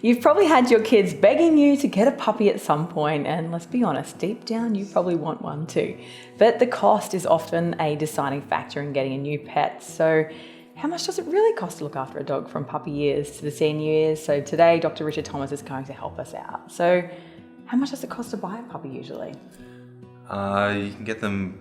You've probably had your kids begging you to get a puppy at some point, and let's be honest, deep down you probably want one too. But the cost is often a deciding factor in getting a new pet. So how much does it really cost to look after a dog from puppy years to the senior years? So today, Dr. Richard Thomas is going to help us out. So how much does it cost to buy a puppy usually? You can get them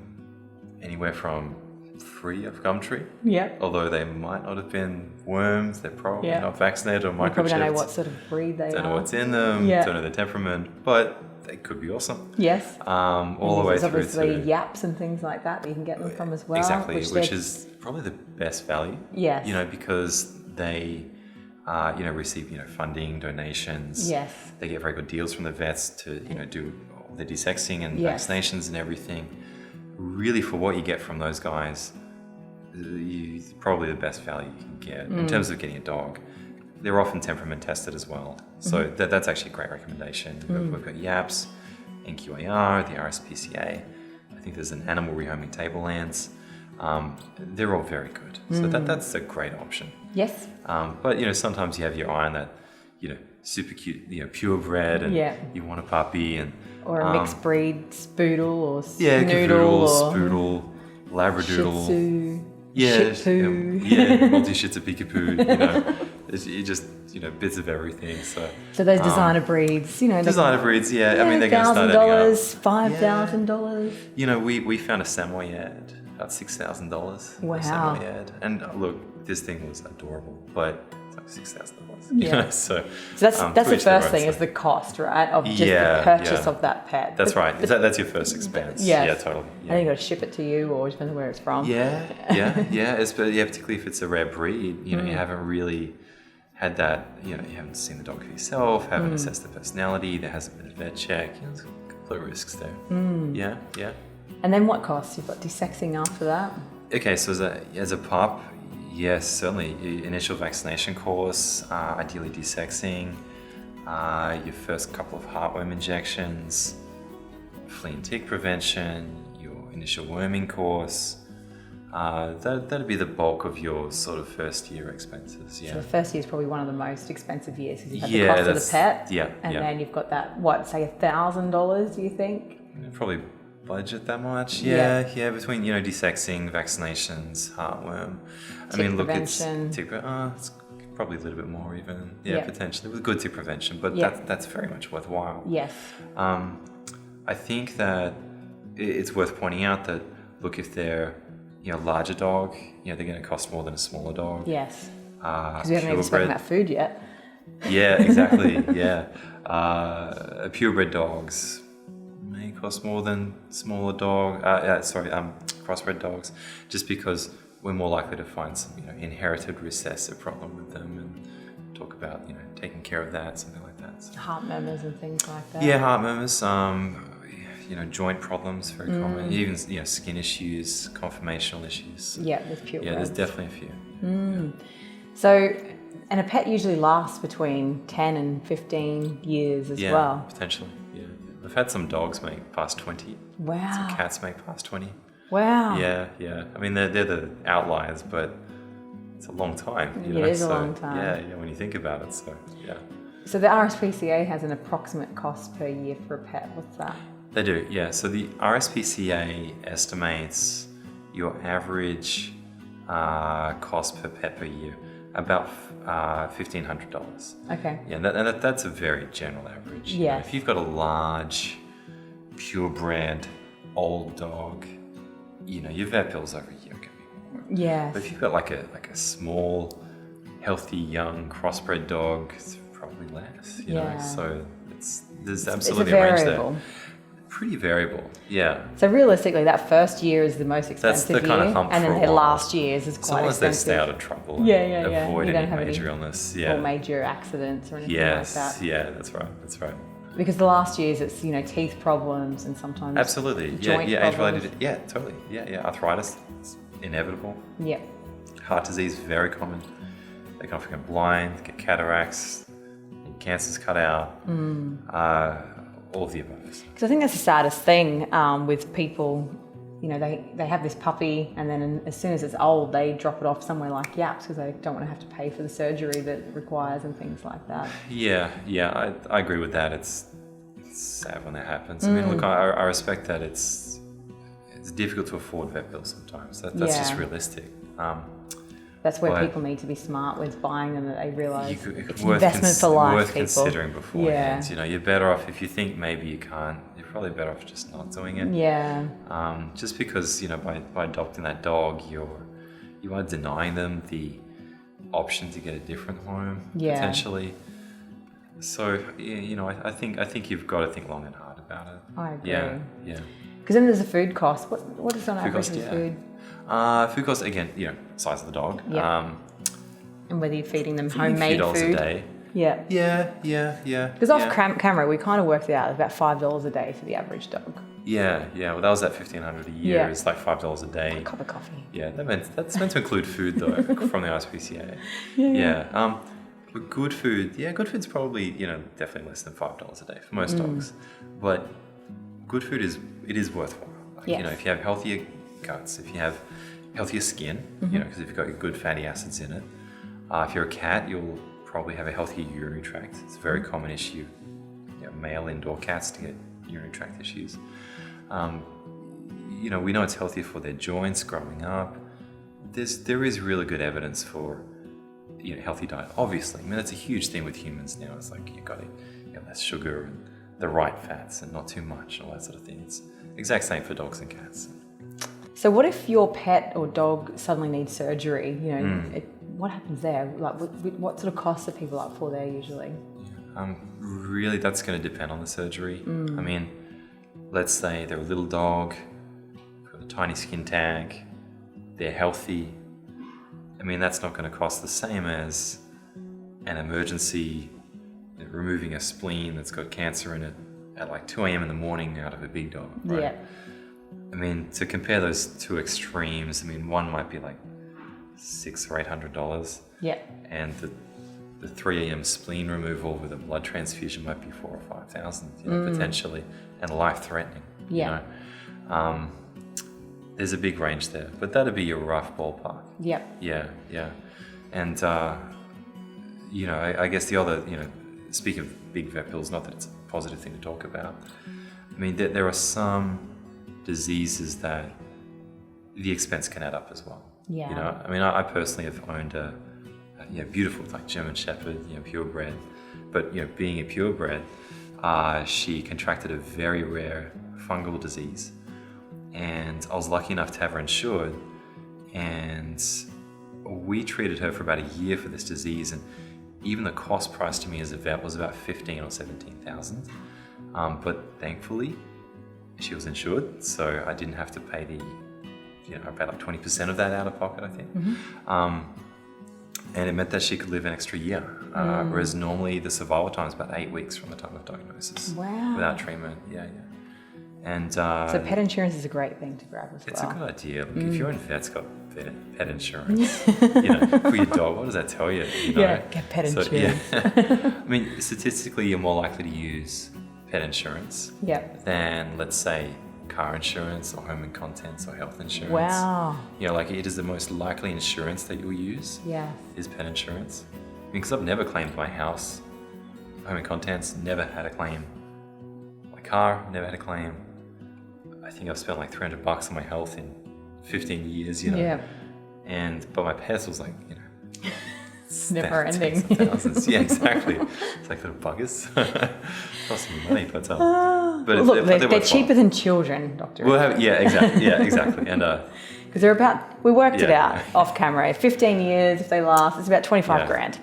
anywhere from free of Gumtree. Yep. Although they might not have been worms, they're probably not vaccinated or microchipped. You probably don't know what sort of breed they are. Don't know what's in them, don't know their temperament, but they could be awesome. Yes. All the way through obviously to yaps and things like that you can get them from as well. Exactly, which is probably the best value. Yes. Because they receive, funding, donations. Yes. They get very good deals from the vets to, do all the desexing and vaccinations and everything. Really, for what you get from those guys, probably the best value you can get in terms of getting a dog. They're often temperament tested as well, so that's actually a great recommendation. We've got YAPS, NQAR, the RSPCA. I think there's an animal rehoming tablelands. They're all very good, so that's a great option. Yes. But sometimes you have your eye on that, super cute, purebred, and you want a puppy, or a mixed breed spoodle or cavoodle, spoodle, labradoodle, Shih Tzu, multi Shih Tzu Peekapoo. You just bits of everything. So those designer breeds, designer breeds, I mean they're going to start $5,000. We found a Samoyed about $6,000. Wow. Samoyed, and look, this thing was adorable, but it's like $6,000. So that's the first thing is the cost, right? Of just the purchase of that pet. That's right. That's your first expense. Yes. Yeah, totally. Yeah. And you got to ship it to you, or depends on where it's from. Particularly if it's a rare breed. You haven't really had that. You haven't seen the dog for yourself. Haven't assessed the personality. There hasn't been a vet check. There's a couple of risks there. Yeah. And then what costs? You've got desexing after that. Okay, so as a pup. Yes, certainly. Initial vaccination course, ideally desexing, your first couple of heartworm injections, flea and tick prevention, your initial worming course. That'd be the bulk of your sort of first year expenses. Yeah. So the first year is probably one of the most expensive years because you've had the cost of the pet. And then you've got that, say $1,000, do you think? Probably budget that much. Yeah, between desexing, vaccinations, heartworm. Prevention. It's probably a little bit more even. Potentially with good tick prevention, but that's very much worthwhile. Yes. I think that it's worth pointing out that look, if they're larger dog, they're going to cost more than a smaller dog. Yes. Because we haven't even spoken about food yet. Yeah, exactly. Purebred dogs may cost more than smaller crossbred dogs, just because we're more likely to find some inherited recessive problem with them, and talk about taking care of that, something like that. So, heart murmurs and things like that. Heart murmurs, joint problems, very common, even skin issues, conformational issues. With purebreds. There's definitely a few. So, and a pet usually lasts between 10 and 15 years as well. Potentially. I've had some dogs make past 20. Wow. Some cats make past 20. Wow. Yeah. I mean, they're the outliers, but it's a long time. It is a long time. Yeah, when you think about it. So, yeah. So the RSPCA has an approximate cost per year for a pet. What's that? They do, yeah. So the RSPCA estimates your average cost per pet per year about $1,500. Okay. Yeah, and that's a very general average. Yeah. If you've got a large, purebred, old dog, your vet bills over a year can be more. Yes. But if you've got like a small, healthy, young crossbred dog, it's probably less. You know, so there's absolutely a range there. Pretty variable, yeah. So realistically, that first year is the most expensive That's the kind of hump and then for a the while. last years is quite as long as expensive. they stay out of trouble and avoid any major illness, or major accidents or anything like that. Yeah, that's right. Because the last years it's teeth problems and sometimes joint age-related, totally, arthritis, it's inevitable. Yeah. Heart disease, very common. They can often get blind, get cataracts, cancers cut out. All of the above. Because I think that's the saddest thing with people, they have this puppy, and then as soon as it's old, they drop it off somewhere like Yaps because they don't want to have to pay for the surgery that it requires and things like that. Yeah, I agree with that. It's sad when that happens. I mean, look, I respect that it's difficult to afford vet bills sometimes. That's just realistic. That's where people need to be smart with buying them, that they realise it's an investment for life. Worth considering beforehand. You're better off if you think maybe you can't. You're probably better off just not doing it. Yeah. Just because by adopting that dog, you are denying them the option to get a different home potentially. So I think you've got to think long and hard about it. I agree. Yeah. Because then there's a food cost. What is on average with food? Food cost, again, size of the dog. Yeah. And whether you're feeding them homemade $4 food. a day. Yeah. Because off camera, we kind of worked it out. It's about $5 a day for the average dog. Yeah. Well, that was at $1,500 a year. Yeah. It's like $5 a day. A cup of coffee. Yeah, that's meant to include food though from the ISPCA. Yeah. But good food. Yeah, good food's probably definitely less than $5 a day for most dogs. But good food is worthwhile. If you have healthier guts, if you have healthier skin, because if you've got good fatty acids in it. If you're a cat, you'll probably have a healthier urinary tract. It's a very common issue. Male indoor cats to get urinary tract issues. We know it's healthier for their joints growing up. There is really good evidence for healthy diet. Obviously, I mean that's a huge thing with humans now. It's like you've got to less sugar and the right fats and not too much and all that sort of thing. It's exact same for dogs and cats. So what if your pet or dog suddenly needs surgery? What happens there? Like, what sort of costs are people up for there usually? Really, that's going to depend on the surgery. I mean, let's say they're a little dog, got a tiny skin tag, they're healthy. I mean, that's not going to cost the same as an emergency removing a spleen that's got cancer in it at like 2 a.m. in the morning out of a big dog, right? Yeah. I mean, to compare those two extremes, I mean, one might be like $600 or $800. Yeah. And the 3 a.m. spleen removal with a blood transfusion might be $4,000 or $5,000, potentially, and life-threatening. Yeah. There's a big range there, but that'd be your rough ballpark. Yep. Yeah. And I guess the other, speaking of big vet bills, not that it's a positive thing to talk about. I mean, there are some diseases that the expense can add up as well. Yeah. I mean, I personally have owned a beautiful like German Shepherd, purebred. But being a purebred, she contracted a very rare fungal disease, and I was lucky enough to have her insured. And we treated her for about a year for this disease, and even the cost price to me as a vet was about $15,000 or $17,000. But thankfully, she was insured, so I didn't have to pay about like 20% of that out of pocket, I think. And it meant that she could live an extra year, whereas normally the survival time is about 8 weeks from the time of diagnosis. Wow. Without treatment, yeah. And so pet insurance is a great thing to grab as well. It's a good idea. Look, if your own vet's got pet insurance, for your dog, what does that tell you? Yeah, get pet insurance. I mean, statistically, you're more likely to use pet insurance than, let's say, car insurance or home and contents or health insurance. Wow. Like it is the most likely insurance that you'll use. Yeah. Is pet insurance. Because I've never claimed my house, home and contents, never had a claim. My car, never had a claim. I think I've spent like $300 on my health in 15 years, Yeah. But my pets was like, it's never ending. Thousands. Yeah, exactly. It's like little buggers. Costing me money, but look, they're cheaper than children, Doctor. Exactly. And because we worked it out off camera. 15 years if they last, it's about 25 grand.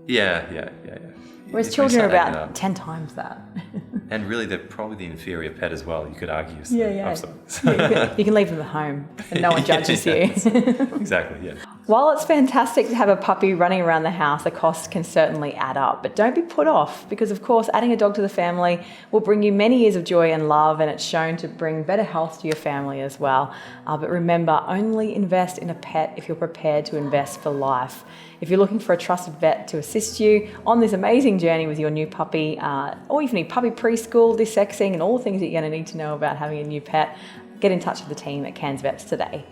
Yeah. Whereas children are about 10 times that. And really, they're probably the inferior pet as well, you could argue. So You can leave them at home and no one judges you. Exactly, yeah. While it's fantastic to have a puppy running around the house, the costs can certainly add up. But don't be put off because, of course, adding a dog to the family will bring you many years of joy and love, and it's shown to bring better health to your family as well. But remember, only invest in a pet if you're prepared to invest for life. If you're looking for a trusted vet to assist you on this amazing journey with your new puppy, or even puppy preschool, dissexing, and all the things that you're going to need to know about having a new pet, get in touch with the team at Cairns Vets today.